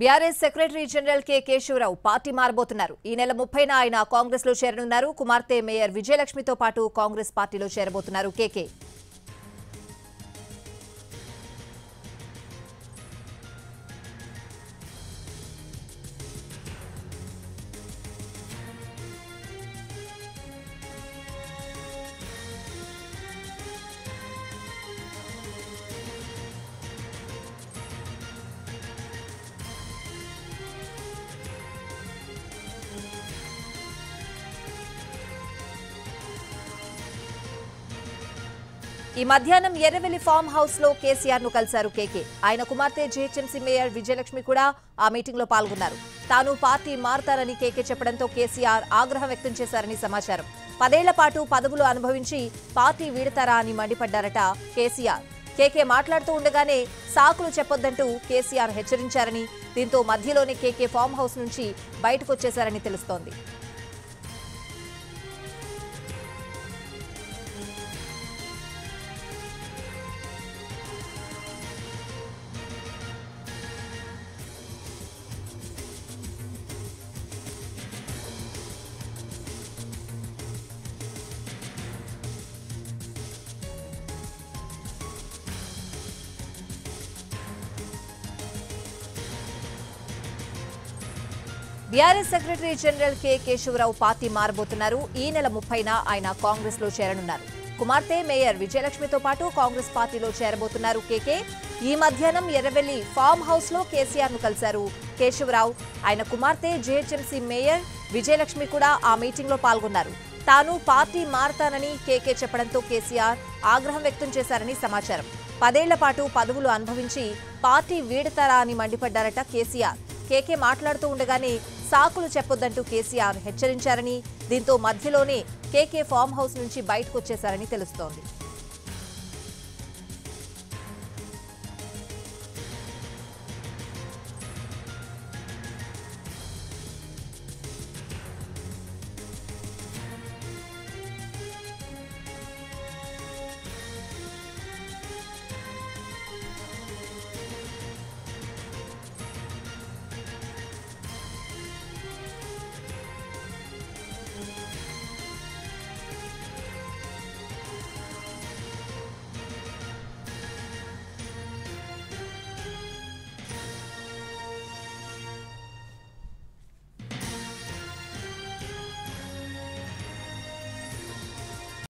BRS secretary general K Keshavarao party మారబోతున్నారు. ఈ నెల 30న ఆయన కాంగ్రెస్ లో చేరనున్నారు. కుమార్తె మేయర్ విజయలక్ష్మితో పాటు కాంగ్రెస్ పార్టీలో చేరబోతున్నారు కేకే. ఈ మధ్యాహ్నం ఎర్రవెల్లి ఫామ్ హౌస్ లో కేసీఆర్ ను కలిశారు కేకే. ఆయన కుమార్తె జీహెచ్ఎంసీ మేయర్ విజయలక్ష్మి కూడా ఆ మీటింగ్ లో పాల్గొన్నారు. తాను పార్టీ మారతారని కేకే చెప్పడంతో కేసీఆర్ ఆగ్రహం వ్యక్తం చేశారని సమాచారం. 10 ఏళ్ల పాటు పదవులు అనుభవించి పార్టీ వీడతారా అని మండిపడ్డారట కేసీఆర్. కేకే మాట్లాడుతూ ఉండగానే సాకులు చెప్పొద్దంటూ కేసీఆర్ హెచ్చరించారని, దీంతో మధ్యలోనే కేకే ఫామ్ హౌస్ నుంచి బయటకొచ్చేశారని తెలుస్తోంది. BRS secretary general K Keshavarao party మారబోతున్నారు. ఈ నెల 30న ఆయన కాంగ్రెస్ లో చేరనున్నారు. కుమార్తె మేయర్ విజయలక్ష్మితో పాటు కాంగ్రెస్ పార్టీలో చేరబోతున్నారు కేకే. ఈ మధ్యాహ్నం ఎర్రవెల్లి ఫామ్ హౌస్ లో కేసీఆర్ ను కలిశారు కేశవరావు. ఆయన కుమార్తె జీహెచ్ఎంసీ మేయర్ విజయలక్ష్మి కూడా ఆ మీటింగ్ లో పాల్గొన్నారు. తాను పార్టీ మారతానని కేకే చెప్పడంతో కేసీఆర్ ఆగ్రహం వ్యక్తం చేశారని సమాచారం. 10 ఏళ్ల పాటు పదవులు అనుభవించి పార్టీ వీడతారా అని మండిపడ్డారట కేసీఆర్. కేకే మాట్లాడుతూ ఉండగానే సాకులు చెప్పొద్దంటూ కేసీఆర్ హెచ్చరించారని, దీంతో మధ్యలోనే కేకే ఫామ్ హౌస్ నుంచి బయటకొచ్చేశారని తెలుస్తోంది.